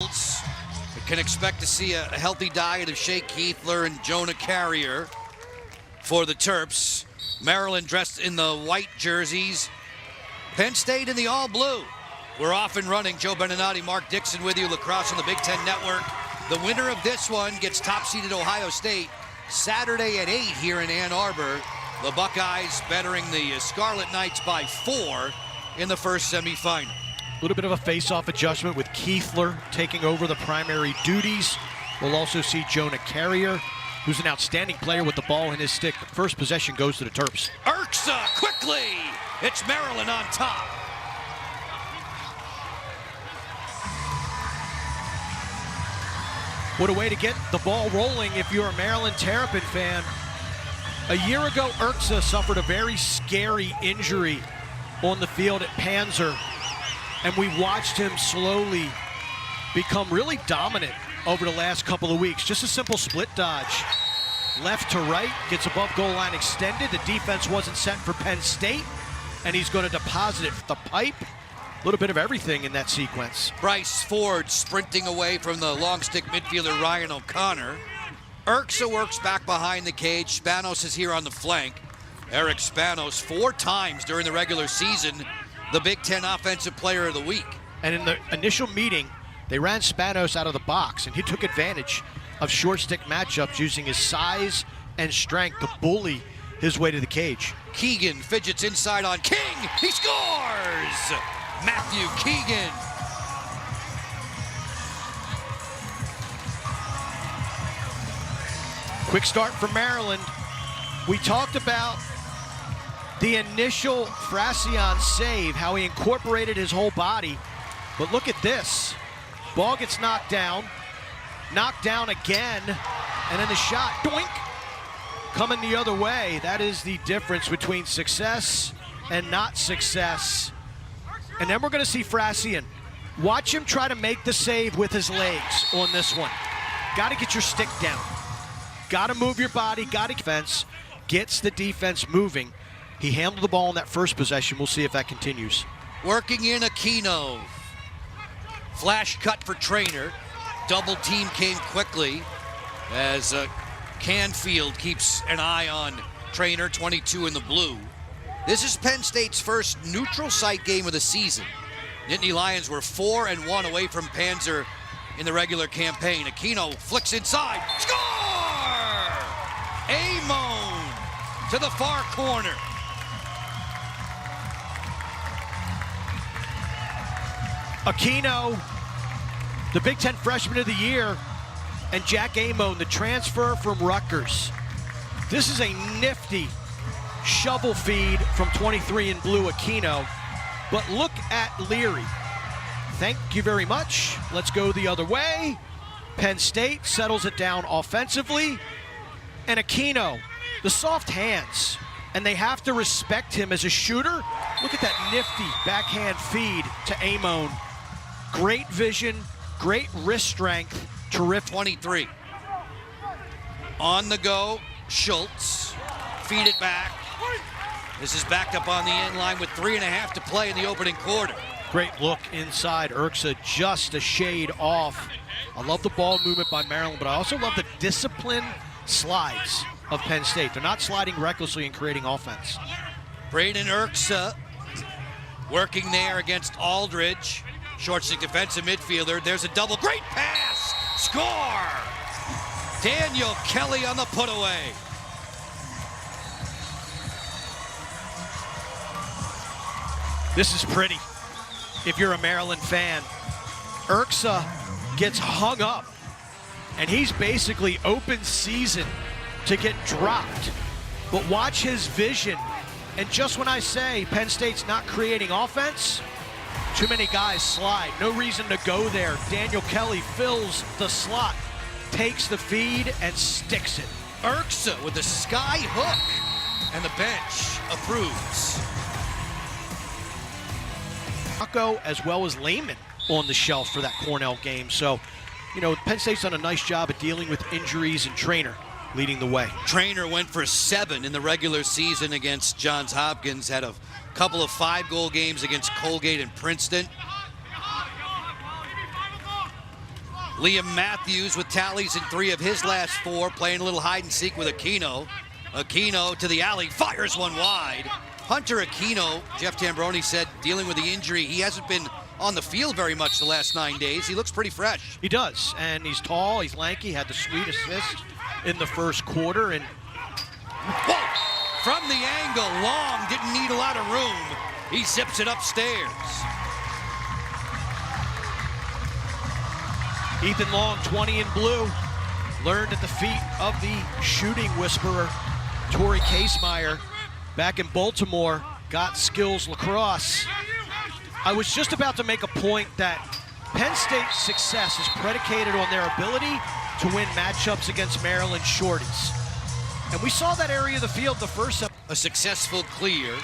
We can expect to see a healthy diet of Shea Keithler and Jonah Carrier for the Terps. Maryland dressed in the white jerseys. Penn State in the all blue. We're off and running. Joe Beninati, Mark Dixon with you. Lacrosse on the Big Ten Network. The winner of this one gets top-seeded Ohio State Saturday at 8 here in Ann Arbor. The Buckeyes bettering the Scarlet Knights by 4 in the first semifinal. A little bit of a face-off adjustment with Keithler taking over the primary duties. We'll also see Jonah Carrier, who's an outstanding player with the ball in his stick. The first possession goes to the Terps. Urksa quickly. It's Maryland on top. What a way to get the ball rolling if you're a Maryland Terrapin fan. A year ago, Urksa suffered a very scary injury on the field at Panzer, and we watched him slowly become really dominant over the last couple of weeks. Just a simple split dodge. Left to right, gets above goal line extended. The defense wasn't set for Penn State, and he's going to deposit it the pipe. A little bit of everything in that sequence. Bryce Ford sprinting away from the long stick midfielder Ryan O'Connor. Urksa works back behind the cage. Spanos is here on the flank. Eric Spanos 4 times during the regular season the Big Ten Offensive Player of the Week. And in the initial meeting, they ran Spanos out of the box, and he took advantage of short stick matchups using his size and strength to bully his way to the cage. Keegan fidgets inside on King. He scores! Matthew Keegan. Quick start for Maryland. We talked about the initial Frassian save, how he incorporated his whole body. But look at this. Ball gets knocked down again, and then the shot, doink, coming the other way. That is the difference between success and not success. And then we're going to see Frassian. Watch him try to make the save with his legs on this one. Got to get your stick down. Got to move your body, got to defense. Gets the defense moving. He handled the ball in that first possession. We'll see if that continues. Working in Aquino. Flash cut for Trainer. Double team came quickly as Canfield keeps an eye on Trainer, 22 in the blue. This is Penn State's first neutral site game of the season. Nittany Lions were 4-1 away from Panzer in the regular campaign. Aquino flicks inside. Score! Amon to the far corner. Aquino, the Big Ten Freshman of the Year, and Jack Amon, the transfer from Rutgers. This is a nifty shovel feed from 23 in blue Aquino. But look at Leary. Thank you very much. Let's go the other way. Penn State settles it down offensively. And Aquino, the soft hands. And they have to respect him as a shooter. Look at that nifty backhand feed to Amon. Great vision, great wrist strength, terrific. 23. On the go, Schultz. Feed it back. This is backed up on the end line with 3.5 to play in the opening quarter. Great look inside. Urksa just a shade off. I love the ball movement by Maryland, but I also love the disciplined slides of Penn State. They're not sliding recklessly and creating offense. Braden Urksa working there against Aldridge. Short stick defensive midfielder. There's a double. Great pass. Score! Daniel Kelly on the put away. This is pretty if you're a Maryland fan. Urksa gets hung up, and he's basically open season to get dropped. But watch his vision. And just when I say Penn State's not creating offense, too many guys slide. No reason to go there. Daniel Kelly fills the slot, takes the feed, and sticks it. Urksa with the sky hook, and the bench approves. As well as Lehman on the shelf for that Cornell game. So, you know, Penn State's done a nice job at dealing with injuries, and Trainer leading the way. Trainer went for 7 in the regular season against Johns Hopkins, had a couple of 5-goal games against Colgate and Princeton. Liam Matthews with tallies in 3 of his last 4, playing a little hide and seek with Aquino. Aquino to the alley, fires one wide. Hunter Aquino, Jeff Tambroni said, dealing with the injury, he hasn't been on the field very much the last 9 days. He looks pretty fresh. He does, and he's tall, he's lanky, had the sweet assist in the first quarter. And whoa! From the angle, Long didn't need a lot of room. He zips it upstairs. Ethan Long, 20 in blue, learned at the feet of the shooting whisperer, Torrey Casemeyer, back in Baltimore, got skills lacrosse. I was just about to make a point that Penn State's success is predicated on their ability to win matchups against Maryland shorties. And we saw that area of the field the first set. A successful clear.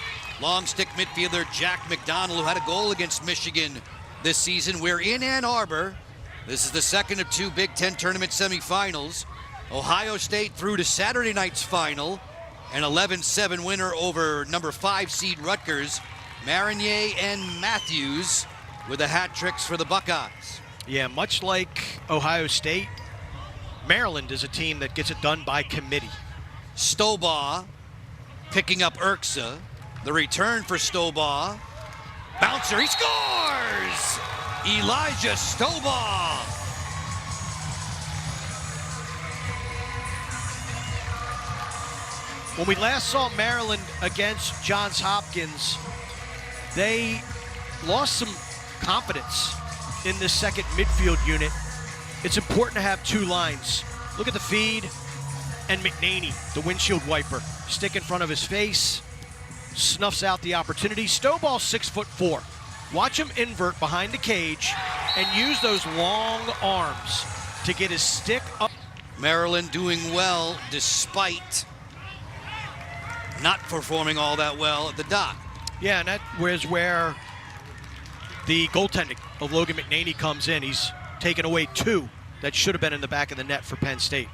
Long stick midfielder Jack McDonald, who had a goal against Michigan this season. We're in Ann Arbor. This is the second of 2 Big Ten tournament semifinals. Ohio State through to Saturday night's final. An 11-7 winner over number 5 seed Rutgers. Marinier and Matthews with the hat tricks for the Buckeyes. Yeah, much like Ohio State, Maryland is a team that gets it done by committee. Stobaugh picking up Urksa. The return for Stobaugh. Bouncer, he scores! Elijah Stobaugh. When we last saw Maryland against Johns Hopkins, they lost some confidence in this second midfield unit. It's important to have 2 lines. Look at the feed, and McNaney, the windshield wiper. Stick in front of his face, snuffs out the opportunity. Stobaugh, 6'4". Watch him invert behind the cage and use those long arms to get his stick up. Maryland doing well despite not performing all that well at the dot. Yeah, and that was where the goaltending of Logan McNaney comes in. He's taken away 2 that should have been in the back of the net for Penn State.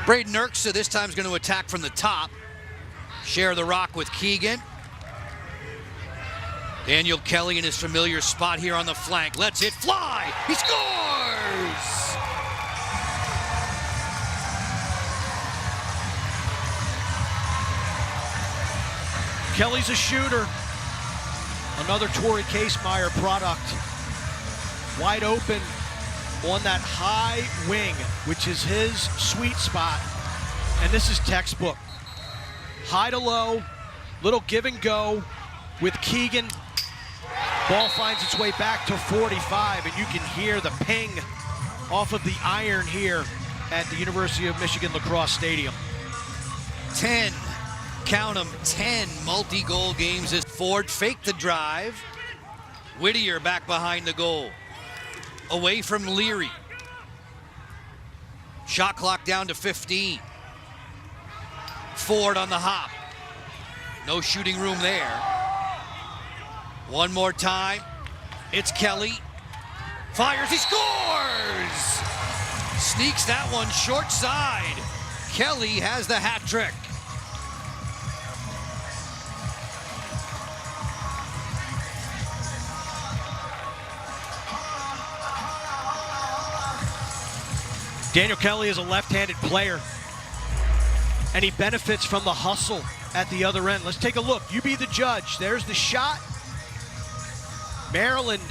Braden Urksa this time is going to attack from the top. Share the rock with Keegan. Daniel Kelly in his familiar spot here on the flank. Lets it fly. He scores! Kelly's a shooter. Another Torrey Casemeyer product. Wide open on that high wing, which is his sweet spot. And this is textbook. High to low, little give and go with Keegan. Ball finds its way back to 45, and you can hear the ping off of the iron here at the University of Michigan Lacrosse Stadium. 10, count them, 10 multi-goal games as Ford faked the drive. Whittier back behind the goal. Away from Leary. Shot clock down to 15. Ford on the hop. No shooting room there. One more time. It's Kelly. Fires, he scores! Sneaks that one short side. Kelly has the hat trick. Daniel Kelly is a left-handed player, and he benefits from the hustle at the other end. Let's take a look. You be the judge. There's the shot. Maryland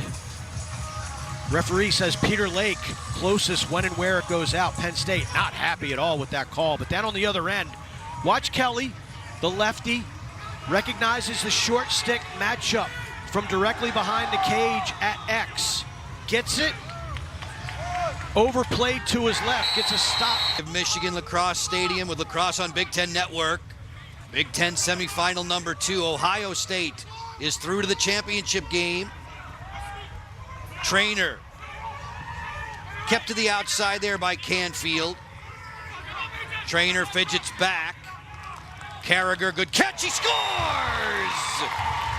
referee says Peter Lake closest when and where it goes out. Penn State not happy at all with that call. But then on the other end, watch Kelly, the lefty, recognizes the short stick matchup from directly behind the cage at X. Gets it, overplayed to his left, gets a stop. Michigan Lacrosse Stadium with Lacrosse on Big Ten Network. Big Ten semifinal number 2. Ohio State is through to the championship game. Trainer kept to the outside there by Canfield. Trainer fidgets back. Carragher, good catch, he scores!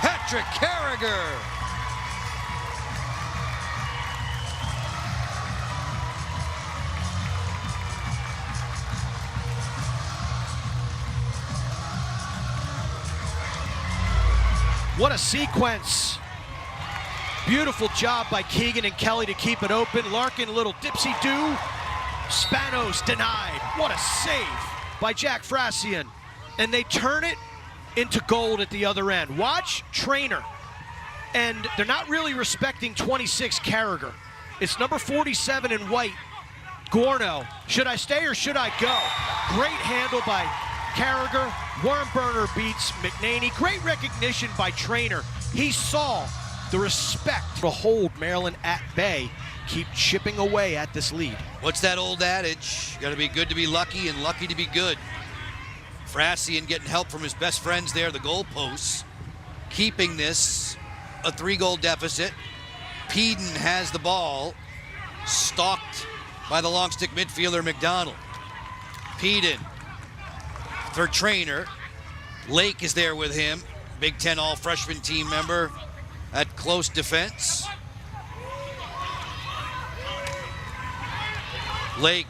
Patrick Carragher. What a sequence. Beautiful job by Keegan and Kelly to keep it open. Larkin, a little dipsy-do. Spanos denied. What a save by Jack Frasian. And they turn it into gold at the other end. Watch Trainer. And they're not really respecting 26 Carragher. It's number 47 in white, Gorno. Should I stay or should I go? Great handle by Carragher. Wormburner beats McNaney. Great recognition by Trainer. He saw the respect to hold Maryland at bay, keep chipping away at this lead. What's that old adage? You gotta be good to be lucky and lucky to be good. Frasian getting help from his best friends there, the goalposts, keeping this a 3-goal deficit. Peden has the ball, stalked by the long stick midfielder McDonald. Peden for Trainer. Lake is there with him, Big Ten all-freshman team member at close defense. Lake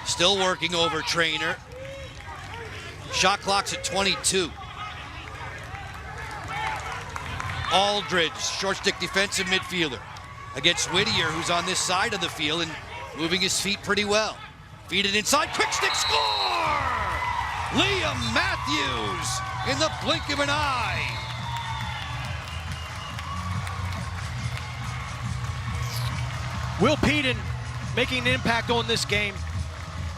still working over Trainer. Shot clock's at 22. Aldridge, short stick defensive midfielder, against Whittier, who's on this side of the field and moving his feet pretty well. Feed it inside, quick stick, score! Liam Matthews in the blink of an eye. Will Peden making an impact on this game.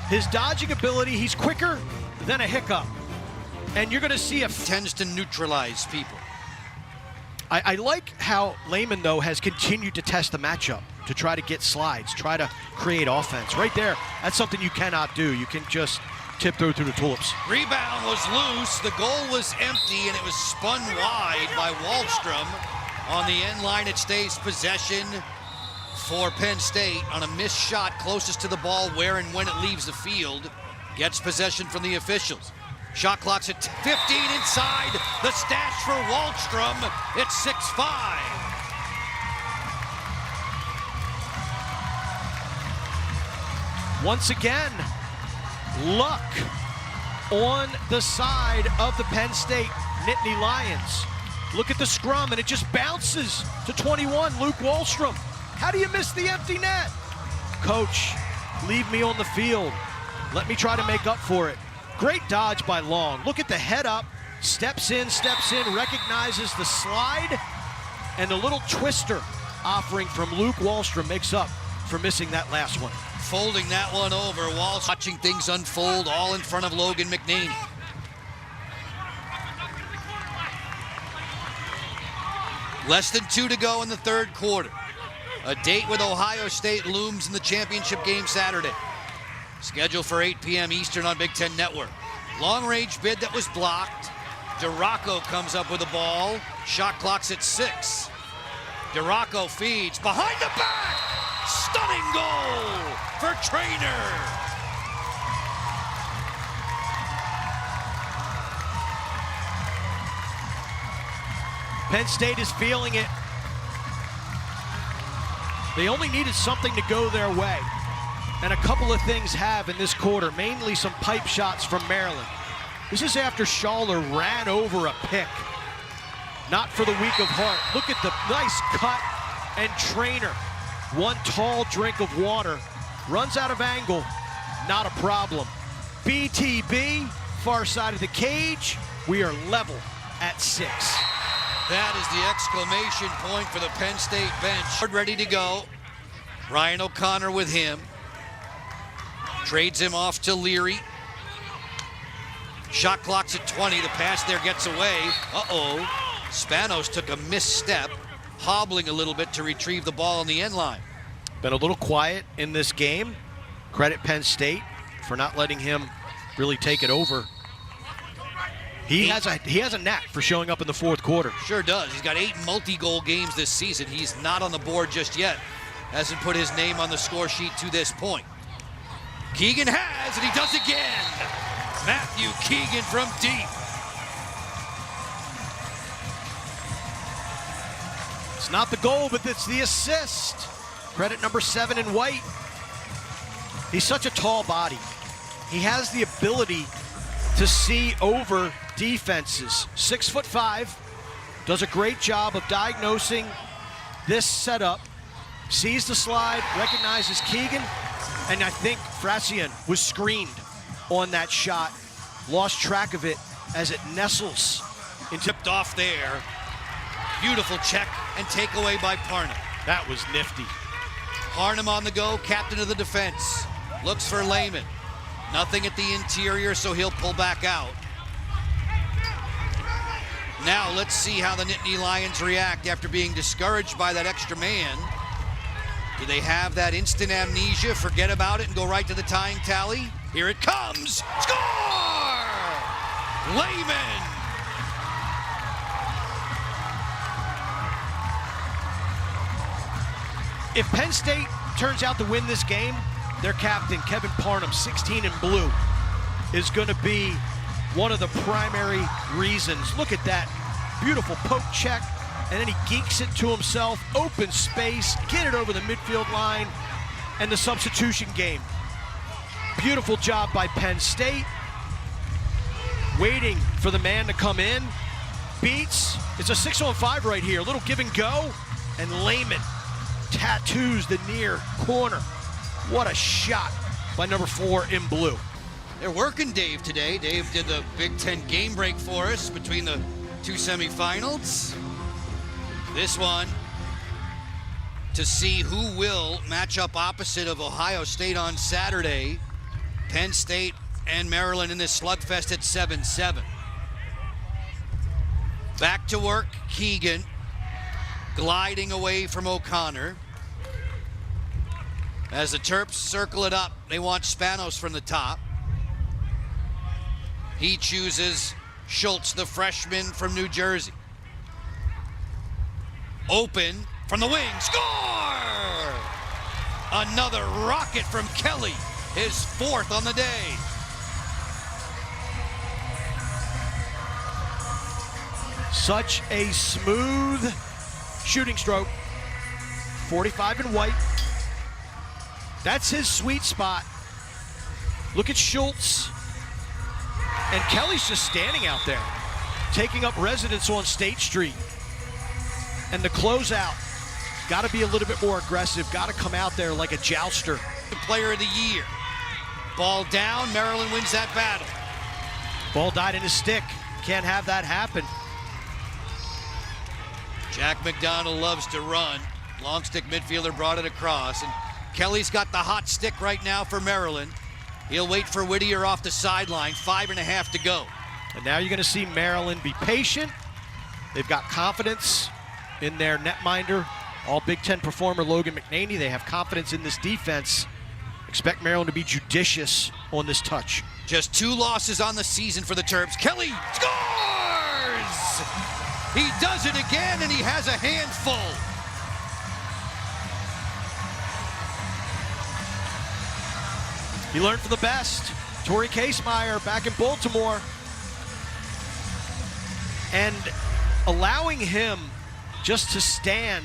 His dodging ability, he's quicker than a hiccup. And you're gonna see tends to neutralize people. I like how Lehman, though, has continued to test the matchup to try to get slides, try to create offense. Right there, that's something you cannot do. You can just tiptoe through the tulips. Rebound was loose, the goal was empty, and it was spun wide by Wallstrom. On the end line, it stays possession for Penn State on a missed shot closest to the ball where and when it leaves the field. Gets possession from the officials. Shot clock's at 15 inside. The stash for Wallstrom. It's 6-5. Once again, luck on the side of the Penn State Nittany Lions. Look at the scrum, and it just bounces to 21, Luke Wallstrom. How do you miss the empty net? Coach, leave me on the field. Let me try to make up for it. Great dodge by Long. Look at the head up, steps in, recognizes the slide, and the little twister offering from Luke Wallstrom makes up for missing that last one. Folding that one over, Wallstrom watching things unfold all in front of Logan McNaney. Less than 2 to go in the third quarter. A date with Ohio State looms in the championship game Saturday. Scheduled for 8 p.m. Eastern on Big Ten Network. Long-range bid that was blocked. DeRocco comes up with the ball. Shot clock's at 6. DeRocco feeds behind the back. Stunning goal for Trainer. Penn State is feeling it. They only needed something to go their way. And a couple of things have in this quarter, mainly some pipe shots from Maryland. This is after Schaller ran over a pick. Not for the weak of heart. Look at the nice cut, and Trainer, one tall drink of water, runs out of angle, not a problem. BTB, far side of the cage, we are level at 6. That is the exclamation point for the Penn State bench. Ready to go. Ryan O'Connor with him. Trades him off to Leary. Shot clock's at 20. The pass there gets away. Uh-oh. Spanos took a misstep, hobbling a little bit to retrieve the ball on the end line. Been a little quiet in this game. Credit Penn State for not letting him really take it over. He has a knack for showing up in the fourth quarter. Sure does. He's got 8 multi-goal games this season. He's not on the board just yet. Hasn't put his name on the score sheet to this point. Keegan has, and he does again. Matthew Keegan from deep. It's not the goal, but it's the assist. Credit number 7 in white. He's such a tall body. He has the ability to see over defenses. 6'5", does a great job of diagnosing this setup, sees the slide, recognizes Keegan, and I think Frassian was screened on that shot. Lost track of it as it nestles into. Tipped off there. Beautiful check and takeaway by Parnham. That was nifty. Parnham on the go, captain of the defense. Looks for Lehman. Nothing at the interior, so he'll pull back out. Now let's see how the Nittany Lions react after being discouraged by that extra man. Do they have that instant amnesia, forget about it, and go right to the tying tally? Here it comes. Score! Lehman! If Penn State turns out to win this game, their captain, Kevin Parnham, 16 in blue, is going to be one of the primary reasons. Look at that beautiful poke check, and then he geeks it to himself, open space, get it over the midfield line, and the substitution game. Beautiful job by Penn State. Waiting for the man to come in. Beats, it's a 6-on-5 right here, a little give and go, and Lehman tattoos the near corner. What a shot by number 4 in blue. They're working Dave today. Dave did the Big Ten game break for us between the two semifinals. This one to see who will match up opposite of Ohio State on Saturday. Penn State and Maryland in this slugfest at 7-7. Back to work, Keegan, gliding away from O'Connor. As the Terps circle it up, they want Spanos from the top. He chooses Schultz, the freshman from New Jersey. Open from the wing, score! Another rocket from Kelly, his 4th on the day. Such a smooth shooting stroke. 45 in white. That's his sweet spot. Look at Schultz. And Kelly's just standing out there, taking up residence on State Street. And the closeout, got to be a little bit more aggressive, got to come out there like a jouster. The player of the year. Ball down, Maryland wins that battle. Ball died in his stick. Can't have that happen. Jack McDonald loves to run. Long stick midfielder brought it across. And Kelly's got the hot stick right now for Maryland. He'll wait for Whittier off the sideline, 5.5 to go. And now you're going to see Maryland be patient. They've got confidence in their netminder, all Big Ten performer Logan McNaney. They have confidence in this defense. Expect Maryland to be judicious on this touch. Just 2 losses on the season for the Terps. Kelly scores! He does it again, and he has a handful. He learned from the best. Torrey Casemeyer back in Baltimore. And allowing him just to stand.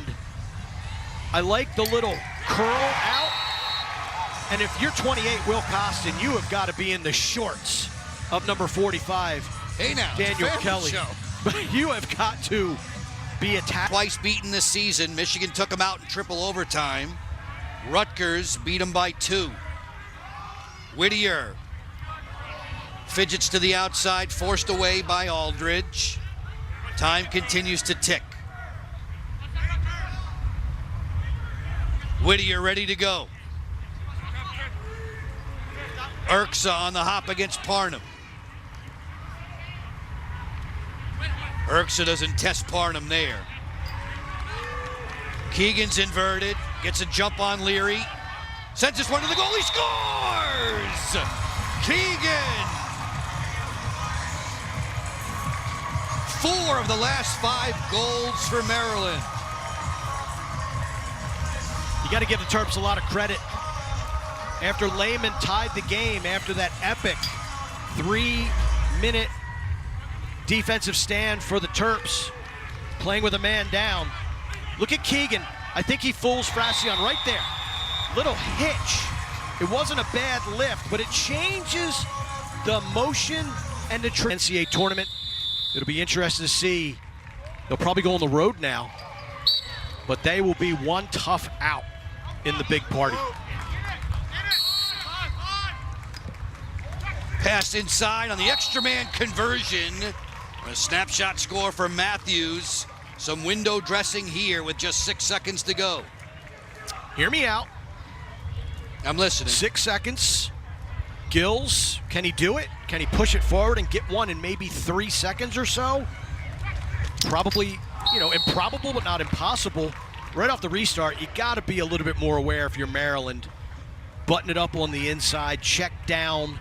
I like the little curl out. And if you're 28, Will Costin, you have got to be in the shorts of number 45. Hey now, Daniel Kelly. Show. But you have got to be attacked. Twice beaten this season. Michigan took him out in triple overtime. Rutgers beat him by 2. Whittier fidgets to the outside, forced away by Aldridge. Time continues to tick. Whittier ready to go. Urksa on the hop against Parnham. Urksa doesn't test Parnham there. Keegan's inverted, gets a jump on Leary. Sends this one to the goal, he scores! Keegan! 4 of the last 5 goals for Maryland. You got to give the Terps a lot of credit. After Lehman tied the game, after that epic 3-minute defensive stand for the Terps, playing with a man down. Look at Keegan. I think he fools Frassian right there. Little hitch. It wasn't a bad lift, but it changes the motion and the NCAA tournament. It'll be interesting to see. They'll probably go on the road now. but they will be one tough out in the big party. Pass inside on the extra man conversion. A snapshot score for Matthews. Some window dressing here with just 6 seconds to go. Hear me out. I'm listening. 6 seconds. Gills, can he do it? Can he push it forward and get one in maybe 3 seconds or so? Probably, improbable, but not impossible. Right off the restart, you got to be a little bit more aware if you're Maryland. Button it up on the inside, check down.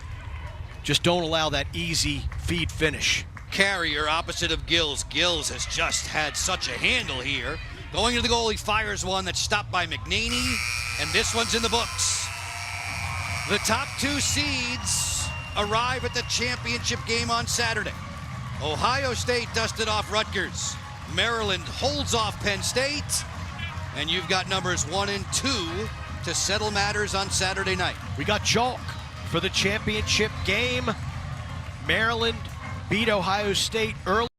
Just don't allow that easy feed finish. Carrier opposite of Gills. Gills has just had such a handle here. Going to the goal, he fires one that's stopped by McNaney, and this one's in the books. The top 2 seeds arrive at the championship game on Saturday. Ohio State dusted off Rutgers. Maryland holds off Penn State, and you've got numbers 1 and 2 to settle matters on Saturday night. We got chalk for the championship game. Maryland beat Ohio State early.